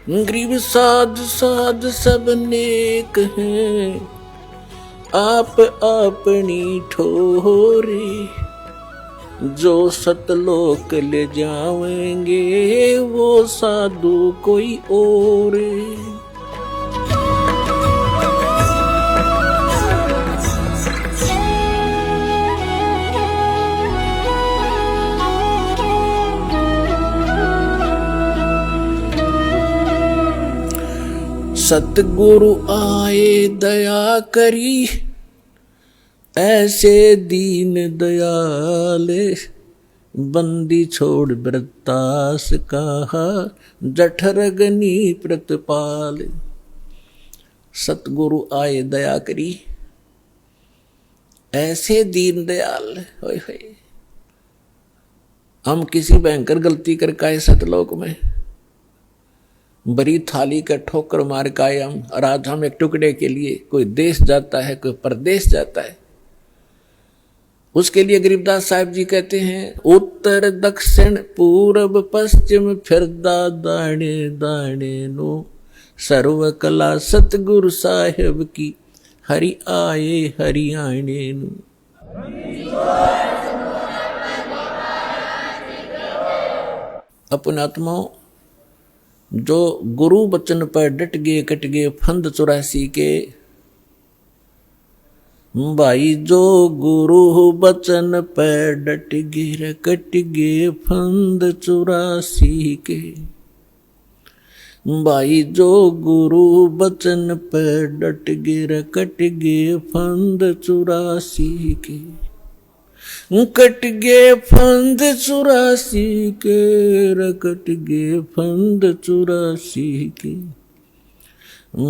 गरीब साध साध सब नेक हैं, आप अपनी ठोरे। जो सतलोक ले जावेंगे वो साधु कोई और। सतगुरु आए दया करी, ऐसे दीन दयाल। बंदी छोड़ वृत्तास कहा, जठरगनी प्रतिपाल। सतगुरु आए दया करी, ऐसे दीन दयाल। होय होय, हम किसी भयंकर गलती कर काए सतलोक में बड़ी थाली का ठोकर मार काए हम, और आज हम एक टुकड़े के लिए कोई देश जाता है, कोई परदेश जाता है। उसके लिए गरीबदास साहब जी कहते हैं, उत्तर दक्षिण पूर्व पश्चिम फिरदा दाणे दाणे नो। सर्व कला सतगुरु साहेब की, हरि आए हरियाणे नु। अपने आत्माओं, जो गुरु बचन पर डट गए कट गए फंद 84 के। भाई जो गुरु बचन पर डट गए कट गए फंद 84 के। भाई जो गुरु बचन पर डट गए कट गए फंद 84 के। कट गए फंद 84 के, कट गए फंद 84 के।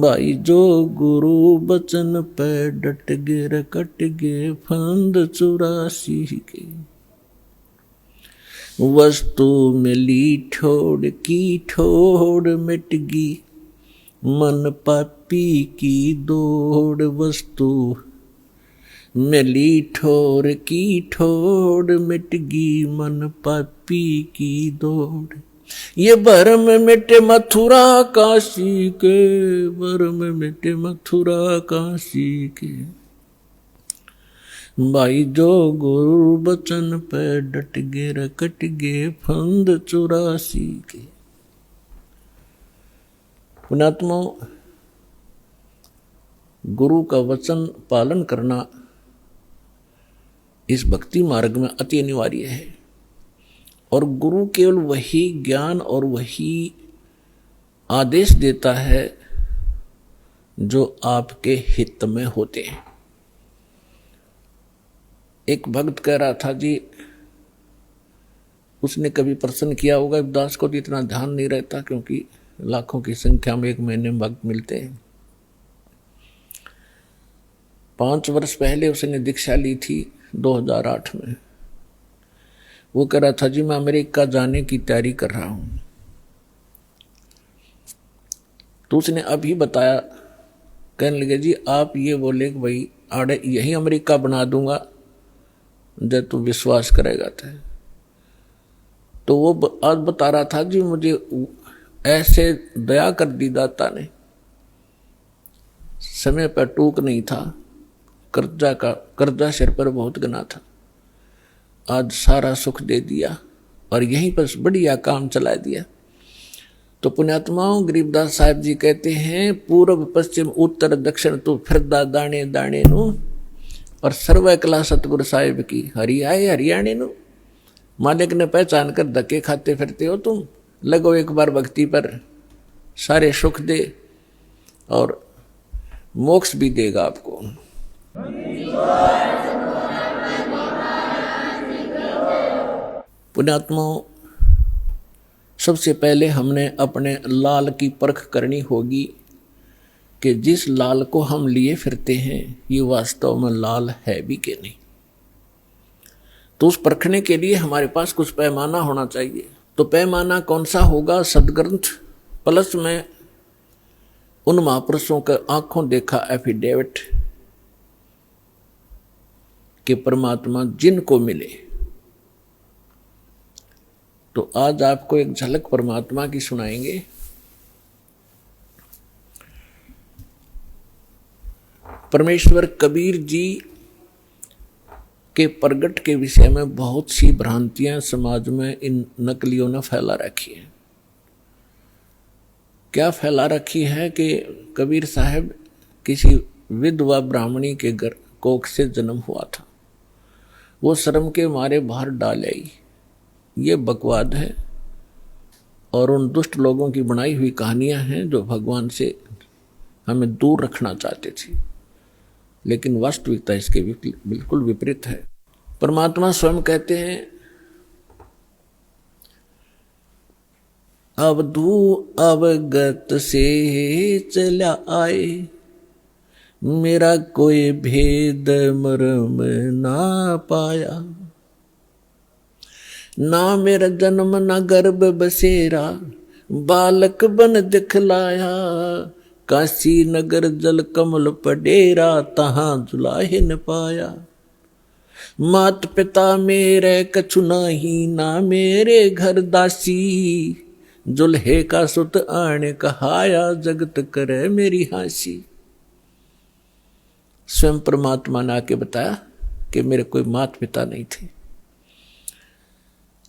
भाई जो गुरु बचन पे डट गए कट गए फंद 84 के। वस्तु मिली ठोड़ की ठोड़ मिट गई, मन पापी की दौड़। वस्तु मिली ठोर की ठोड़ मिट गई, मन पापी की दौड़। ये भरम मिटे मथुरा काशी के, भरम मिटे मथुरा काशी के। भाई जो गुरु बचन पे डट गए कट गए फंद 84 के। पुणात्मा, गुरु का वचन पालन करना इस भक्ति मार्ग में अति अनिवार्य है। और गुरु केवल वही ज्ञान और वही आदेश देता है जो आपके हित में होते हैं। एक भक्त कह रहा था जी, उसने कभी प्रश्न किया होगा, दास को तो इतना ध्यान नहीं रहता क्योंकि लाखों की संख्या में एक महीने में भक्त मिलते हैं। 5 वर्ष पहले उसने दीक्षा ली थी 2008 में। वो कह रहा था जी मैं अमेरिका जाने की तैयारी कर रहा हूं। तो उसने अभी बताया, कहने लगे जी आप ये बोले कि भाई आड़े यही अमेरिका बना दूंगा जब तू विश्वास करेगा। तो वो आज बता रहा था जी मुझे ऐसे दया कर दी दाता ने, समय पर टूक नहीं था, कर्जा सिर पर बहुत गना था, आज सारा सुख दे दिया और यहीं पर बढ़िया काम चला दिया। तो पुण्यात्माओं, गरीबदास साहब जी कहते हैं, पूर्व पश्चिम उत्तर दक्षिण तो फिरदा दाणे दाणे नु। और सर्व कला सतगुरु साहिब की, हरि आए हरियाणे नु। मालिक ने पहचान कर धक्के खाते फिरते हो तुम, लगो एक बार भक्ति पर, सारे सुख दे और मोक्ष भी देगा आपको। पुण्यात्माओं, सबसे पहले हमने अपने लाल की परख करनी होगी कि जिस लाल को हम लिए फिरते हैं ये वास्तव में लाल है भी कि नहीं। तो उस परखने के लिए हमारे पास कुछ पैमाना होना चाहिए। तो पैमाना कौन सा होगा? सदग्रंथ प्लस में उन महापुरुषों का आंखों देखा एफिडेविट कि परमात्मा जिनको मिले। तो आज आपको एक झलक परमात्मा की सुनाएंगे। परमेश्वर कबीर जी के प्रगट के विषय में बहुत सी भ्रांतियां समाज में इन नकलियों ने फैला रखी है। क्या फैला रखी है कि कबीर साहब किसी विधवा ब्राह्मणी के घर कोख से जन्म हुआ था, वो शर्म के मारे बाहर डाल आई। ये बकवाद है और उन दुष्ट लोगों की बनाई हुई कहानियां हैं जो भगवान से हमें दूर रखना चाहते थे, लेकिन वास्तविकता इसके बिल्कुल विपरीत है। परमात्मा स्वयं कहते हैं, अवधू अवगत से चला आए, मेरा कोई भेद मर्म ना पाया। ना मेरा जन्म ना गर्भ बसेरा, बालक बन दिखलाया। काशी नगर जल कमल पडेरा, तहां जुलाहे न पाया। मात पिता मेरे कछु नाही, ना मेरे घर दासी। जुल्हे का सुत आने कहाया, जगत करे मेरी हासी। स्वयं परमात्मा ने आके बताया कि मेरे कोई माता पिता नहीं थे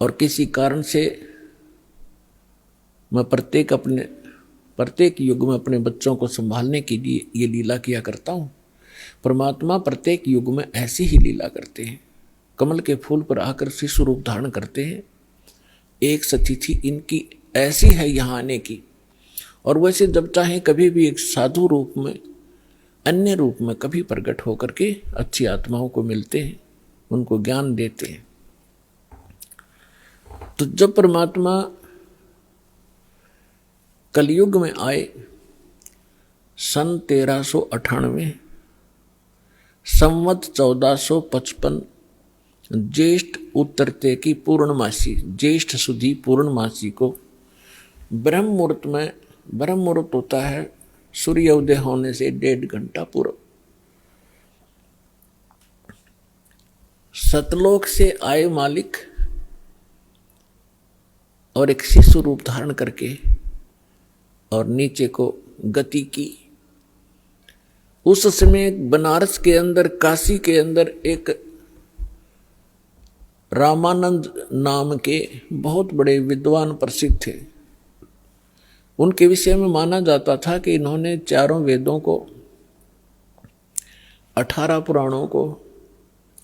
और किसी कारण से मैं प्रत्येक युग में अपने बच्चों को संभालने के लिए ये लीला किया करता हूँ। परमात्मा प्रत्येक युग में ऐसी ही लीला करते हैं। कमल के फूल पर आकर शिशु रूप धारण करते हैं। एक सतिथि इनकी ऐसी है यहाँ आने की, और वैसे जब चाहे कभी भी एक साधु रूप में, अन्य रूप में कभी प्रकट होकर के अच्छी आत्माओं को मिलते हैं, उनको ज्ञान देते हैं। तो जब परमात्मा कलयुग में आए सन 1398, संवत 1455, ज्येष्ठ उत्तरते की पूर्णमासी, ज्येष्ठ सुधी पूर्णमासी को ब्रह्म मुहूर्त में, ब्रह्म मुहूर्त होता है सूर्य उदय होने से 1.5 घंटा पूर्व, सतलोक से आए मालिक और एक शिशु रूप धारण करके और नीचे को गति की। उस समय बनारस के अंदर, काशी के अंदर एक रामानंद नाम के बहुत बड़े विद्वान प्रसिद्ध थे। उनके विषय में माना जाता था कि इन्होंने चारों वेदों को, 18 पुराणों को,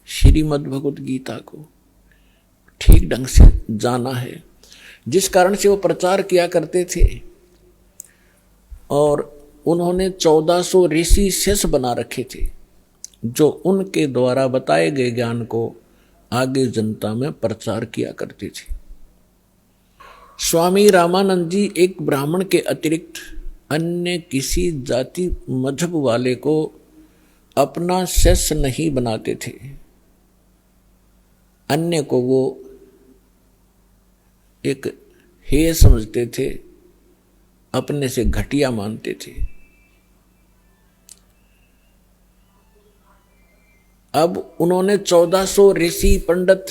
श्रीमद् भगवत गीता को ठीक ढंग से जाना है, जिस कारण से वो प्रचार किया करते थे। और उन्होंने 1400 ऋषि शिष्य बना रखे थे, जो उनके द्वारा बताए गए ज्ञान को आगे जनता में प्रचार किया करते थे। स्वामी रामानंद जी एक ब्राह्मण के अतिरिक्त अन्य किसी जाति मजहब वाले को अपना शिष्य नहीं बनाते थे। अन्य को वो एक हेय समझते थे, अपने से घटिया मानते थे। अब उन्होंने 1400 ऋषि पंडित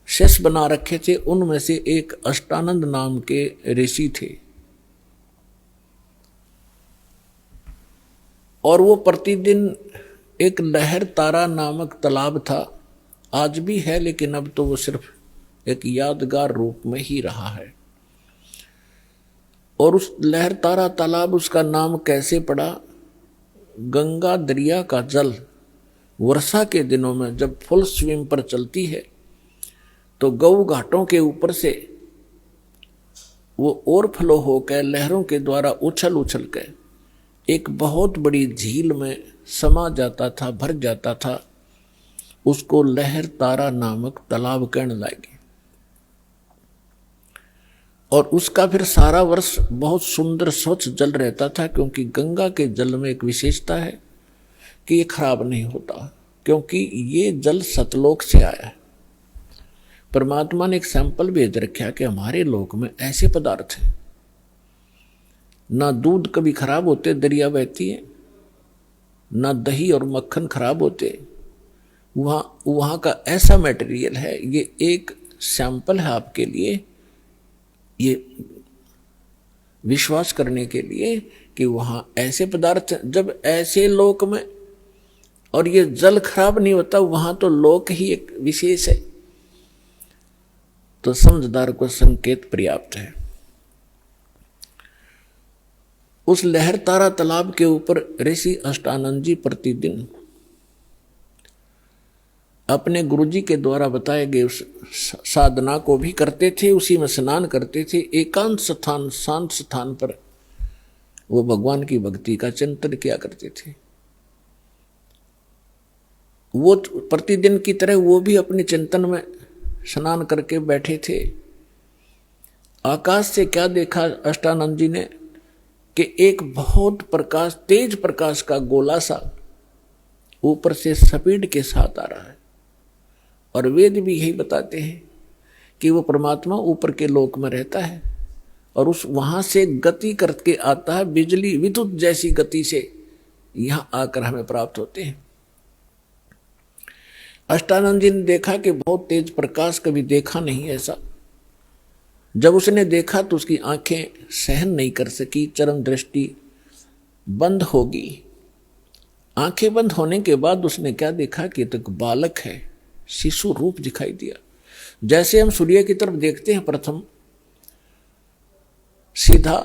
शिष्य बना रखे थे। उनमें से एक अष्टानंद नाम के ऋषि थे, और वो प्रतिदिन एक लहर तारा नामक तालाब था, आज भी है, लेकिन अब तो वो सिर्फ एक यादगार रूप में ही रहा है। और उस लहर तारा तालाब, उसका नाम कैसे पड़ा? गंगा दरिया का जल वर्षा के दिनों में जब फुल स्विंग पर चलती है तो गौ घाटों के ऊपर से वो ओवरफ्लो होकर लहरों के द्वारा उछल उछल कर एक बहुत बड़ी झील में समा जाता था, भर जाता था। उसको लहर तारा नामक तालाब कहने लगे। और उसका फिर सारा वर्ष बहुत सुंदर स्वच्छ जल रहता था, क्योंकि गंगा के जल में एक विशेषता है कि ये खराब नहीं होता, क्योंकि ये जल सतलोक से आया है। परमात्मा ने एक सैंपल भेज रखा कि हमारे लोक में ऐसे पदार्थ हैं, ना दूध कभी खराब होते, दरिया बहती है, ना दही और मक्खन खराब होते, वहाँ का ऐसा मटेरियल है। ये एक सैंपल है आपके लिए, ये विश्वास करने के लिए कि वहाँ ऐसे पदार्थ, जब ऐसे लोक में और ये जल खराब नहीं होता, वहां तो लोक ही एक विशेष है। तो समझदार को संकेत पर्याप्त है। उस लहर तारा तालाब के ऊपर ऋषि अष्टानंद जी प्रतिदिन अपने गुरुजी के द्वारा बताए गए उस साधना को भी करते थे, उसी में स्नान करते थे। एकांत स्थान, शांत स्थान पर वो भगवान की भक्ति का चिंतन किया करते थे। वो प्रतिदिन की तरह वो भी अपने चिंतन में स्नान करके बैठे थे। आकाश से क्या देखा अष्टानंद जी ने कि एक बहुत प्रकाश, तेज प्रकाश का गोला सा ऊपर से स्पीड के साथ आ रहा है। और वेद भी यही बताते हैं कि वो परमात्मा ऊपर के लोक में रहता है और उस वहां से गति करके आता है, बिजली विद्युत जैसी गति से यहां आकर हमें प्राप्त होते हैं। अष्टानंद जी ने देखा कि बहुत तेज प्रकाश कभी देखा नहीं ऐसा। जब उसने देखा तो उसकी आंखें सहन नहीं कर सकी, चरम दृष्टि बंद होगी। आंखें बंद होने के बाद उसने क्या देखा कि एक बालक है, शिशु रूप दिखाई दिया। जैसे हम सूर्य की तरफ देखते हैं प्रथम सीधा,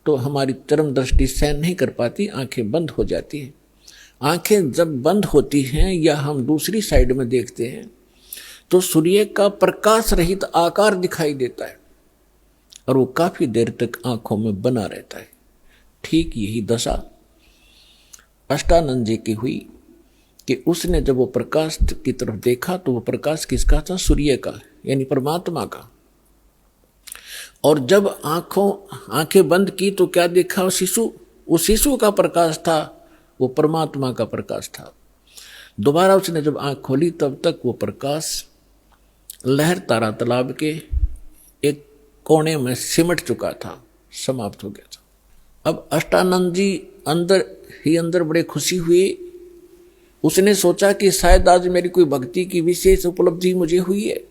तो हमारी चरम दृष्टि सहन नहीं कर पाती, आंखें बंद हो जाती हैं। आंखें जब बंद होती हैं या हम दूसरी साइड में देखते हैं तो सूर्य का प्रकाश रहित आकार दिखाई देता है और वो काफी देर तक आंखों में बना रहता है। ठीक यही दशा अष्टानंद जी की हुई कि उसने जब वो प्रकाश की तरफ देखा तो वो प्रकाश किसका था? सूर्य का, यानी परमात्मा का। और जब आंखें बंद की तो क्या देखा? उस शिशु का प्रकाश था, वो परमात्मा का प्रकाश था। दोबारा उसने जब आंख खोली तब तक वो प्रकाश लहर तारा तालाब के एक कोने में सिमट चुका था, समाप्त हो गया था। अब अष्टानंद जी अंदर ही अंदर बड़े खुशी हुए। उसने सोचा कि शायद आज मेरी कोई भक्ति की विशेष उपलब्धि मुझे हुई है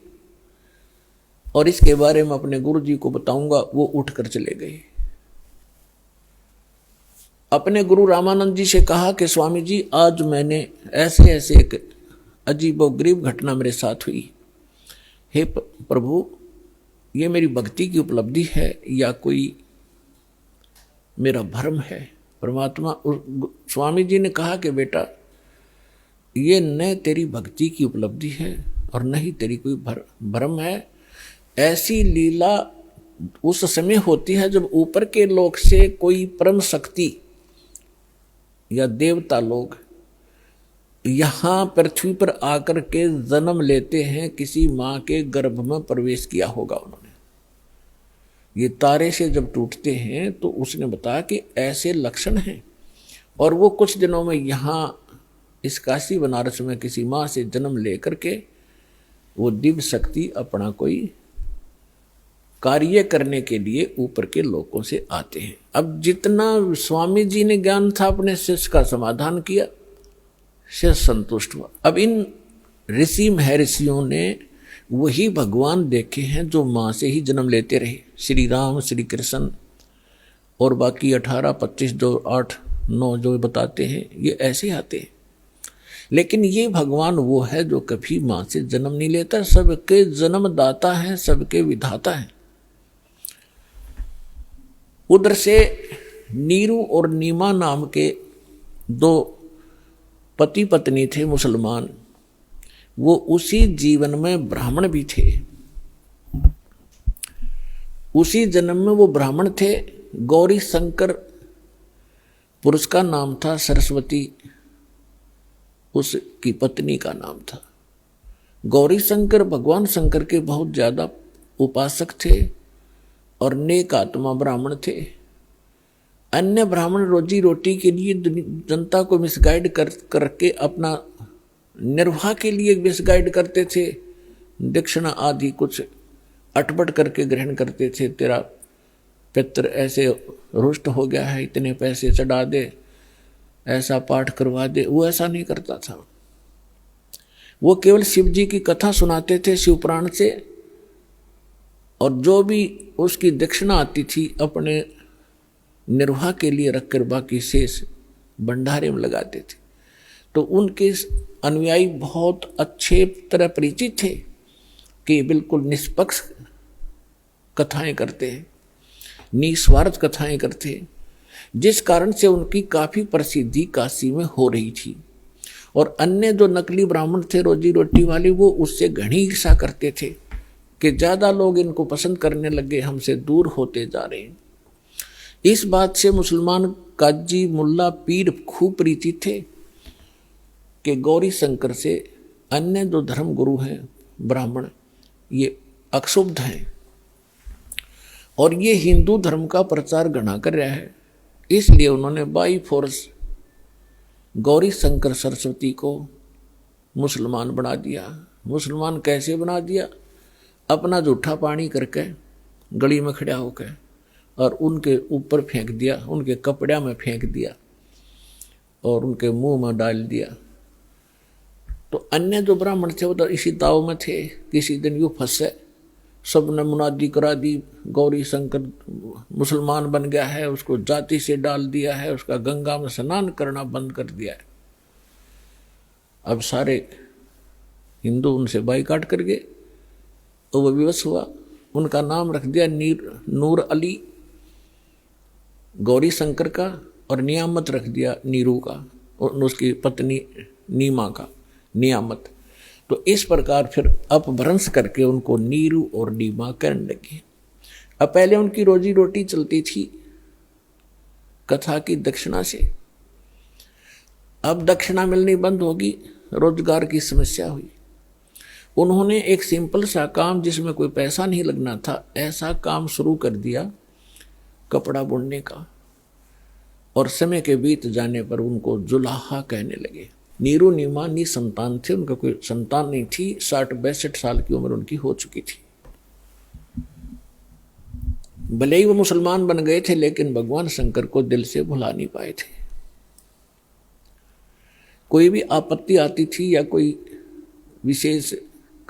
और इसके बारे में अपने गुरु जी को बताऊंगा। वो उठकर चले गए। अपने गुरु रामानंद जी से कहा कि स्वामी जी, आज मैंने ऐसे ऐसे एक अजीबोगरीब घटना मेरे साथ हुई। हे प्रभु, ये मेरी भक्ति की उपलब्धि है या कोई मेरा भ्रम है? परमात्मा स्वामी जी ने कहा कि बेटा, ये न तेरी भक्ति की उपलब्धि है और न ही तेरी कोई भ्रम है। ऐसी लीला उस समय होती है जब ऊपर के लोक से कोई परम शक्ति या देवता लोग यहां पृथ्वी पर आकर के जन्म लेते हैं। किसी मां के गर्भ में प्रवेश किया होगा उन्होंने। ये तारे से जब टूटते हैं तो उसने बताया कि ऐसे लक्षण हैं। और वो कुछ दिनों में यहां इस काशी बनारस में किसी मां से जन्म लेकर के वो दिव्य शक्ति अपना कोई कार्य करने के लिए ऊपर के लोगों से आते हैं। अब जितना स्वामी जी ने ज्ञान था अपने शिष्य का समाधान किया, शिष्य संतुष्ट हुआ। अब इन ऋषि महर्षियों ने वही भगवान देखे हैं जो मां से ही जन्म लेते रहे। श्री राम, श्री कृष्ण और बाकी 18, 25 जो 8, 9 जो बताते हैं, ये ऐसे आते हैं। लेकिन ये भगवान वो है जो कभी मां से जन्म नहीं लेता, सबके जन्मदाता है, सबके विधाता है। उधर से नीरू और नीमा नाम के 2 पति पत्नी थे मुसलमान। वो उसी जीवन में ब्राह्मण भी थे, उसी जन्म में वो ब्राह्मण थे। गौरी शंकर पुरुष का नाम था, सरस्वती उसकी पत्नी का नाम था। गौरी शंकर भगवान शंकर के बहुत ज्यादा उपासक थे और नेक आत्मा ब्राह्मण थे। अन्य ब्राह्मण रोजी रोटी के लिए जनता को मिसगाइड करके अपना निर्वाह के लिए मिसगाइड करते थे। दक्षिणा आदि कुछ अटपट करके ग्रहण करते थे। तेरा पितर ऐसे रुष्ट हो गया है, इतने पैसे चढ़ा दे, ऐसा पाठ करवा दे। वो ऐसा नहीं करता था। वो केवल शिव जी की कथा सुनाते थे शिवपुराण से, और जो भी उसकी दक्षिणा आती थी अपने निर्वाह के लिए रखकर बाकी शेष भंडारे में लगाते थे। तो उनके अनुयायी बहुत अच्छे तरह परिचित थे कि बिल्कुल निष्पक्ष कथाएं करते हैं, निस्वार्थ कथाएं करते हैं, जिस कारण से उनकी काफी प्रसिद्धि काशी में हो रही थी। और अन्य जो नकली ब्राह्मण थे रोजी रोटी वाले, वो उससे घनी ईर्ष्या करते थे कि ज्यादा लोग इनको पसंद करने लगे, हमसे दूर होते जा रहे हैं। इस बात से मुसलमान काजी मुल्ला पीर खूब परिचित थे कि गौरी शंकर से अन्य जो धर्म गुरु हैं ब्राह्मण, ये अक्षुब्ध हैं और ये हिंदू धर्म का प्रचार घना कर रहा है। इसलिए उन्होंने बाई फोर्स गौरी शंकर सरस्वती को मुसलमान बना दिया। मुसलमान कैसे बना दिया? अपना जूठा पानी करके गली में खड़ा होकर और उनके ऊपर फेंक दिया, उनके कपड़े में फेंक दिया और उनके मुंह में डाल दिया। तो अन्य जो ब्राह्मण थे वो तो इसी दाव में थे। किसी दिन यूँ फंसे, सबने मुनादी करा दी, गौरी शंकर मुसलमान बन गया है, उसको जाति से डाल दिया है, उसका गंगा में स्नान करना बंद कर दिया है। अब सारे हिंदू उनसे बाइकाट कर गए, तो वो विवश हुआ। उनका नाम रख दिया नूर अली गौरी शंकर का, और नियामत रख दिया नीरू का, और उसकी पत्नी नीमा का नियामत। तो इस प्रकार फिर अपभ्रंश करके उनको नीरू और नीमा कहने लगे। अब पहले उनकी रोजी रोटी चलती थी कथा की दक्षिणा से, अब दक्षिणा मिलनी बंद होगी, रोजगार की समस्या हुई। उन्होंने एक सिंपल सा काम जिसमें कोई पैसा नहीं लगना था, ऐसा काम शुरू कर दिया कपड़ा बुनने का, और समय के बीत जाने पर उनको जुलाहा कहने लगे। नीरू नीमा निसंतान थे, उनका कोई संतान नहीं थी। 60-62 साल की उम्र उनकी हो चुकी थी। भले ही वो मुसलमान बन गए थे, लेकिन भगवान शंकर को दिल से भुला नहीं पाए थे। कोई भी आपत्ति आती थी या कोई विशेष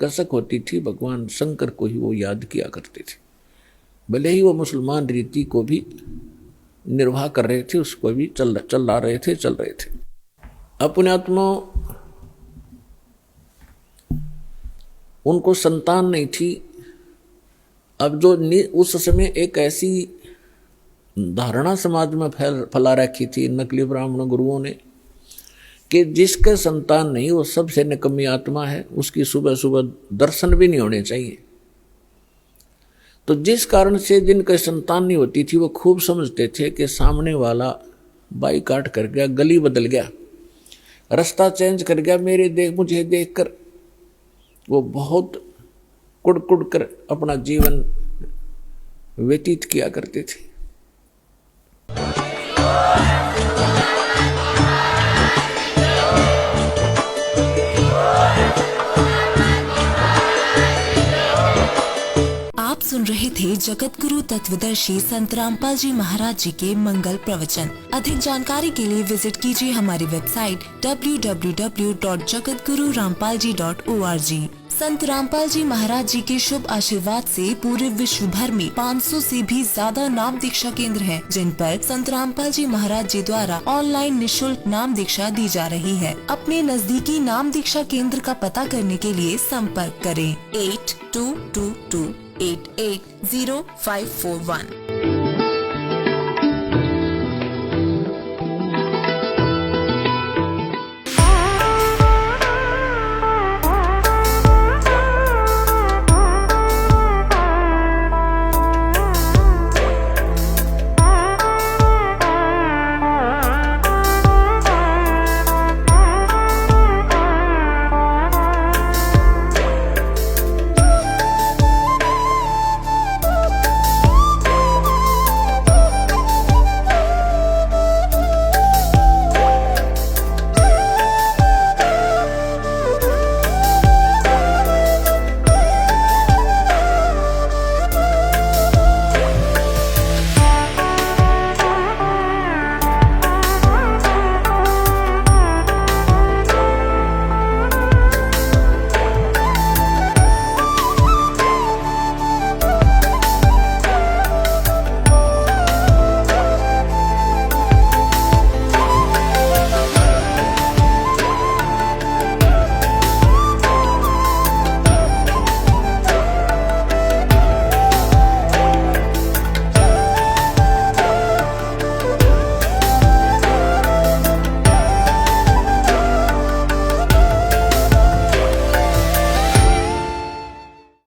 कसक होती थी, भगवान शंकर को ही वो याद किया करते थे। भले ही वो मुसलमान रीति को भी निर्वाह कर रहे थे, उसको भी चल रहे थे। अपने आत्मा उनको संतान नहीं थी। अब जो उस समय एक ऐसी धारणा समाज में फैला रखी थी नकली ब्राह्मण गुरुओं ने कि जिसके संतान नहीं वो सबसे निकम्मी आत्मा है, उसकी सुबह सुबह दर्शन भी नहीं होने चाहिए। तो जिस कारण से जिनके संतान नहीं होती थी वो खूब समझते थे कि सामने वाला बाइकाट कर गया, गली बदल गया, रास्ता चेंज कर गया, मुझे देखकर वो बहुत कुड़ कर अपना जीवन व्यतीत किया करते थे। आप सुन रहे थे जगत गुरु तत्वदर्शी संत रामपाल जी महाराज जी के मंगल प्रवचन। अधिक जानकारी के लिए विजिट कीजिए हमारी वेबसाइट www.jagatgururampalji.org। संत रामपाल जी महाराज जी के शुभ आशीर्वाद से पूरे विश्व भर में 500 से भी ज्यादा नाम दीक्षा केंद्र हैं, जिन पर संत रामपाल जी महाराज जी द्वारा ऑनलाइन निशुल्क नाम दीक्षा दी जा रही है। अपने नजदीकी नाम दीक्षा केंद्र का पता करने के लिए संपर्क करें 8222880541।